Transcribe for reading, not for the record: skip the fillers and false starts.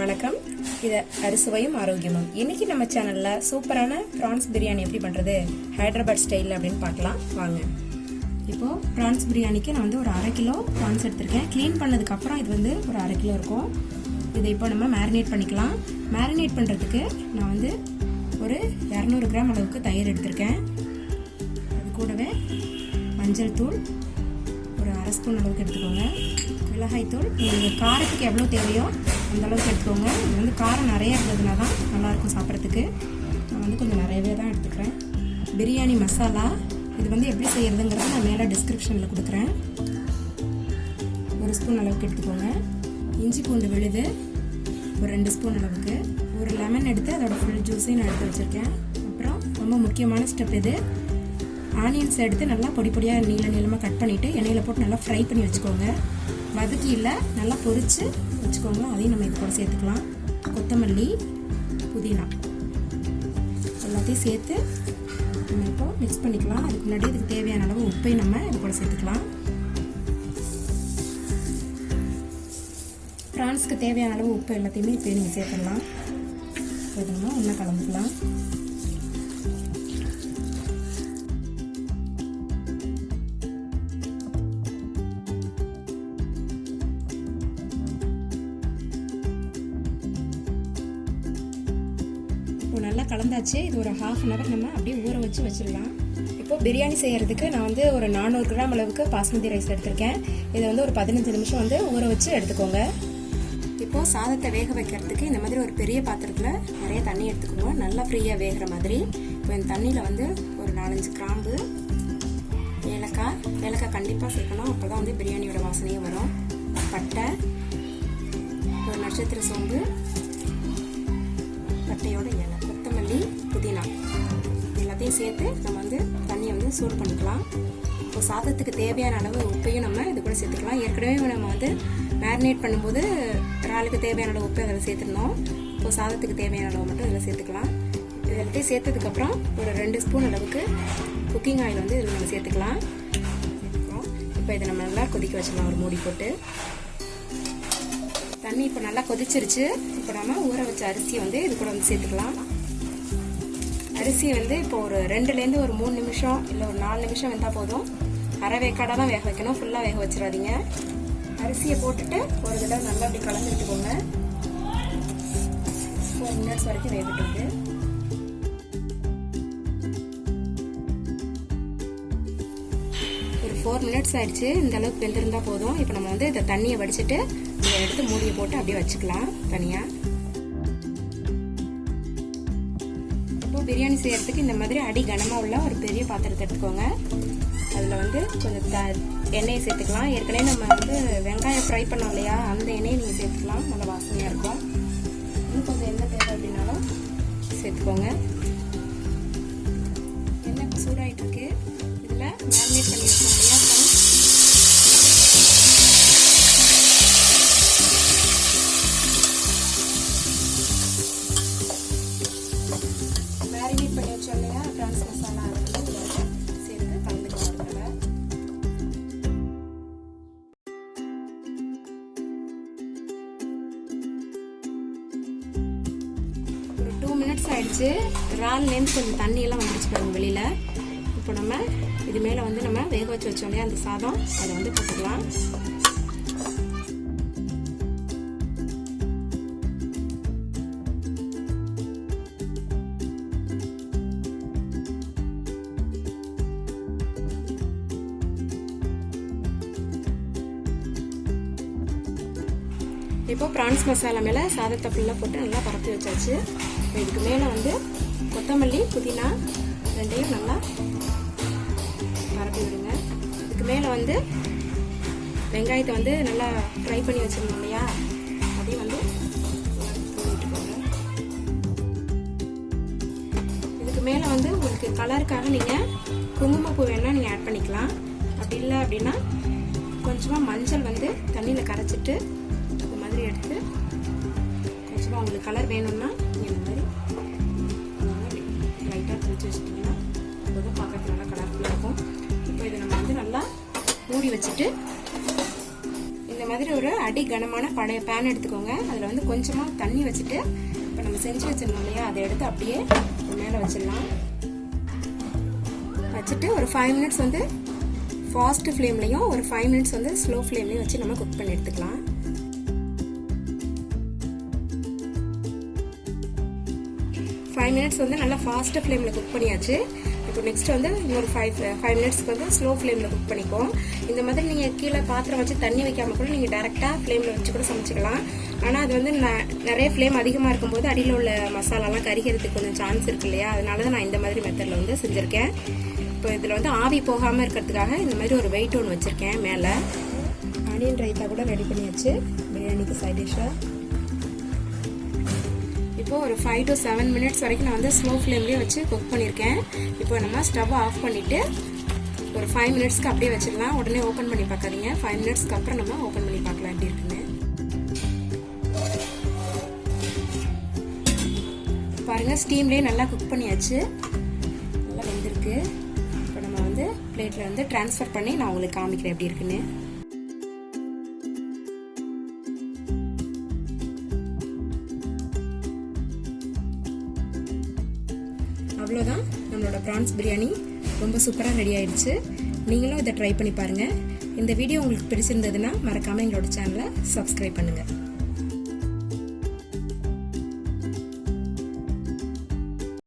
வணக்கம். இது அரிசுவையும் ஆரோக்கியமும். இன்னைக்கு நம்ம சேனல்ல சூப்பரான ப்ரான்ஸ் பிரியாணி எப்படி பண்றது ஹைதராபாத் ஸ்டைல் அப்படின்னு பார்க்கலாம் வாங்க. இப்போ ப்ரான்ஸ் பிரியாணிக்கு நான் ஒரு 1/2 கிலோ ப்ரான்ஸ் எடுத்திருக்கேன். க்ளீன் பண்ணதுக்கு அப்புறம் இது ஒரு 1/2 கிலோ இருக்கும். இதை இப்போ நம்ம மேரினேட் பண்ணிக்கலாம். மேரினேட் பண்ணுறதுக்கு நான் ஒரு 200 கிராம் அளவுக்கு தயிர் எடுத்திருக்கேன். அது கூடவே மஞ்சள் தூள் ஒரு 1/2 ஸ்பூன் அளவுக்கு எடுத்துக்கோங்க. மிளகாய் தூள் நீங்கள் காரத்துக்கு எவ்வளோ தேவையோ அந்த அளவுக்கு எடுத்துக்கோங்க. இது காரம் நிறைய இருந்ததுனா தான் நல்லாயிருக்கும் சாப்பிட்றதுக்கு. நான் கொஞ்சம் நிறையவே தான் எடுத்துக்கிறேன். பிரியாணி மசாலா இது எப்படி செய்கிறதுங்கிறத நான் மேலே டிஸ்கிரிப்ஷனில் கொடுக்குறேன். 1 ஸ்பூன் அளவுக்கு எடுத்துக்கோங்க. இஞ்சி பூண்டு விழுது ஒரு 2 ஸ்பூன் அளவுக்கு. ஒரு லெமன் எடுத்து அதோட ஃபுல் ஜூஸையும் நான் எடுத்து வச்சுருக்கேன். அப்புறம் ரொம்ப முக்கியமான ஸ்டெப் இது, ஆனியன்ஸ் எடுத்து நல்லா பொடி பொடியாக நீளமாக கட் பண்ணிவிட்டு எண்ணெயில் போட்டு நல்லா ஃப்ரை பண்ணி வச்சுக்கோங்க. வதக்கி இல்லை நல்லா பொரித்து வச்சுக்கோங்க. அதையும் நம்ம இது கூட சேர்த்துக்கலாம். கொத்தமல்லி, புதினா எல்லாத்தையும் சேர்த்து நம்ம இப்போ மிக்ஸ் பண்ணிக்கலாம். அதுக்கு முன்னாடி இதுக்கு தேவையான அளவு உப்பையும் நம்ம இது கூட சேர்த்துக்கலாம். ப்ரான்ஸ்க்கு தேவையான அளவு உப்பு எல்லாத்தையுமே இப்போ நீங்கள் சேர்த்துடலாம். இது நம்ம ஒன்றா கலந்துக்கலாம். இப்போ நல்லா கலந்தாச்சு. இது ஒரு 1/2 அன் ஹவர் நம்ம அப்படியே ஊற வச்சிடலாம். இப்போ பிரியாணி செய்கிறதுக்கு நான் ஒரு 400 கிராம் அளவுக்கு பாஸ்மதி ரைஸ் எடுத்திருக்கேன். இதை ஒரு 15 நிமிஷம் ஊற வச்சு எடுத்துக்கோங்க. இப்போது சாதத்தை வேக வைக்கிறதுக்கு இந்த மாதிரி ஒரு பெரிய பாத்திரத்தில் நிறைய தண்ணி எடுத்துக்கோங்க. நல்லா ஃப்ரீயாக வேகிற மாதிரி. இப்போ இந்த தண்ணியில் ஒரு 4-5 கிராம்பு, ஏலக்காய் கண்டிப்பாக சேர்க்கணும். அப்போ தான் பிரியாணியோட வாசனையே வரும். பட்டை, ஒரு நட்சத்திர சோம்பு, பட்டையோட இலை, கொத்தமல்லி, புதினா எல்லாத்தையும் சேர்த்து நம்ம தண்ணியை சூடு பண்ணிக்கலாம். இப்போ சாதத்துக்கு தேவையான அளவு உப்பையும் நம்ம இது கூட சேர்த்துக்கலாம். ஏற்கனவே நம்ம மேரினேட் பண்ணும்போது இறாலுக்கு தேவையான அளவு உப்பு அதில் சேர்த்துருந்தோம். இப்போ சாதத்துக்கு தேவையான அளவு மட்டும் இதில் சேர்த்துக்கலாம். இது எல்லாத்தையும் சேர்த்ததுக்கப்புறம் ஒரு 2 ஸ்பூன் அளவுக்கு குக்கிங் ஆயில் இதில் நம்ம சேர்த்துக்கலாம். இப்போ இதை நம்ம நல்லா கொதிக்க வச்சிடலாம் ஒரு மூடி போட்டு. தண்ணி இப்போ நல்லா கொதிச்சிருச்சு. இப்போ நம்ம ஊற வச்ச அரிசியை இது கூட சேர்த்துக்கலாம். அரிசி இப்போ ஒரு 2லேருந்து ஒரு 3 நிமிஷம் இல்லை ஒரு 4 நிமிஷம் வெந்தால் போதும். அரை வேக்காடாக தான் வேக வைக்கணும், ஃபுல்லாக வேக வச்சிடாதீங்க. அரிசியை போட்டுட்டு ஒரு தடவை நல்லா அப்படி கலந்து விட்டுக்கோங்க. 4 மினிட்ஸ் வரைக்கும் வேகட்டுங்க. ஒரு 4 மினிட்ஸ் ஆயிடுச்சு. இந்த அளவுக்கு வெந்திருந்தால் போதும். இப்போ நம்ம இந்த தண்ணியை வடிச்சிட்டு இதை எடுத்து மூடியை போட்டு அப்படியே வச்சுக்கலாம் தனியாக. இப்போ பிரியாணி செய்யறதுக்கு இந்த மாதிரி அடி கனமாக உள்ள ஒரு பெரிய பாத்திரத்தை எடுத்துக்கோங்க. அதில் கொஞ்சம் எண்ணெயை சேர்த்துக்கலாம். ஏற்கனவே நம்ம வெங்காயம் ஃப்ரை பண்ணோம் இல்லையா, அந்த எண்ணெயை நீங்கள் சேர்த்துக்கலாம். நல்ல வாசனையாக இருக்கும். இன்னும் கொஞ்சம் எண்ணெய் தேவை அப்படின்னாலும் சேர்த்துக்கோங்க. எண்ணெய் இப்போ சூடாகிட்டு இருக்கு. இதில் மேரினேட் பண்ணி வச்சோம் இல்லையா ப்ரான்ஸ் மசாலா, அதை சேர்த்து கலந்துக்கலாம். ஒரு 2 மினிட்ஸ் ஆயிடுச்சு. இறால்லேருந்து கொஞ்சம் தண்ணியெல்லாம் வந்துருச்சு பாருங்க வெளியில். இப்போ நம்ம இது மேலே நம்ம வேக வச்சு வச்சோம் இல்லையா அந்த சாதம், அதை போட்டுக்கலாம். இப்போ ப்ரான்ஸ் மசாலா மேலே சாதத்தை ஃபுல்லாக போட்டு நல்லா பரப்பி வச்சாச்சு. இதுக்கு மேலே கொத்தமல்லி, புதினா ரெண்டையும் நல்லா பரப்பி விடுங்க. இதுக்கு மேலே வெங்காயத்தை நல்லா ஃப்ரை பண்ணி வச்சிருந்தோம் இல்லையா, அதையும் விட்டுக்கோங்க. இதுக்கு மேலே உங்களுக்கு கலருக்காக நீங்கள் குங்குமப்பூ வேணால் நீங்கள் ஆட் பண்ணிக்கலாம். அப்படி இல்லை அப்படின்னா கொஞ்சமாக மஞ்சள் தண்ணியில் கரைச்சிட்டு எடுத்து கொஞ்சமாக உங்களுக்கு கலர் வேணும்னா இந்த மாதிரி லைட்டாக தெளிச்சு வச்சுட்டிங்கன்னா அப்போதான் பார்க்கறதுக்கு நல்லா கலர்ஃபுல்லாக இருக்கும். இப்போ இதை நம்ம நல்லா மூடி வச்சுட்டு இந்த மாதிரி ஒரு அடி கனமான பழைய பேன் எடுத்துக்கோங்க. அதில் வந்து கொஞ்சமாக தண்ணி வச்சுட்டு இப்போ நம்ம செஞ்சு வச்சிருந்தோம் இல்லையா, அதை எடுத்து அப்படியே மேலே வச்சிடலாம். வச்சுட்டு ஒரு 5 மினிட்ஸ் வந்து ஃபாஸ்ட் ஃப்ளேம்லையும் ஒரு 5 மினிட்ஸ் வந்து ஸ்லோ ஃப்ளேம்லையும் வச்சு நம்ம குக் பண்ணி எடுத்துக்கலாம். ஃபைவ் மினிட்ஸ் வந்து நல்லா ஃபாஸ்ட் ஃப்ளேமில் குக் பண்ணியாச்சு. இப்போ நெக்ஸ்ட் வந்து இன்னொரு 5 மினிட்ஸ்க்கு வந்து ஸ்லோ ஃப்ளேமில் குக் பண்ணிப்போம். இந்த மாதிரி நீங்கள் கீழே பாத்திரம் வச்சு தண்ணி வைக்காம கூட நீங்கள் டேரெக்டாக ஃப்ளேமில் வச்சு கூட சமைச்சிக்கலாம். ஆனால் அது வந்து நிறைய ஃப்ளேம் அதிகமாக இருக்கும்போது அடியில் உள்ள மசாலாலாம் கரிகிறதுக்கு கொஞ்சம் சான்ஸ் இருக்கு இல்லையா, அதனால தான் நான் இந்த மாதிரி மெத்தடில் வந்து செஞ்சுருக்கேன். இப்போ இதில் வந்து ஆவி போகாமல் இருக்கிறதுக்காக இந்த மாதிரி ஒரு வெயிட் ஒன்று வச்சுருக்கேன் மேலே. ஆனியன் ரைத்தா கூட ரெடி பண்ணியாச்சு பிரியாணிக்கு சைட் டிஷ்ஷாக. இப்போ ஒரு 5 to 7 மினிட்ஸ் வரைக்கும் நான் வந்து ஸ்லோ ஃப்ளேம்லேயே வச்சு குக் பண்ணியிருக்கேன். இப்போ நம்ம ஸ்டவ் ஆஃப் பண்ணிவிட்டு ஒரு 5 மினிட்ஸ்க்கு அப்படியே வச்சிடலாம். உடனே ஓப்பன் பண்ணி பார்க்காதீங்க. 5 மினிட்ஸ்க்கு அப்புறம் நம்ம ஓப்பன் பண்ணி பார்க்கலாம் எப்படி இருக்குன்னு. பாருங்கள், ஸ்டீம்லேயே நல்லா குக் பண்ணியாச்சு, நல்லா வெந்திருக்கு. இப்போ நம்ம வந்து பிளேட்டில் வந்து ட்ரான்ஸ்ஃபர் பண்ணி நான் உங்களுக்கு காமிக்கிறேன் எப்படி இருக்குன்னு. அவ்வளோதான், நம்மளோட ப்ரான்ஸ் பிரியாணி ரொம்ப சூப்பராக ரெடி ஆயிடுச்சு. நீங்களும் இதை ட்ரை பண்ணி பாருங்கள். இந்த வீடியோ உங்களுக்கு பிடிச்சிருந்ததுன்னா மறக்காமல் எங்களோட சேனலை சப்ஸ்கிரைப் பண்ணுங்கள்.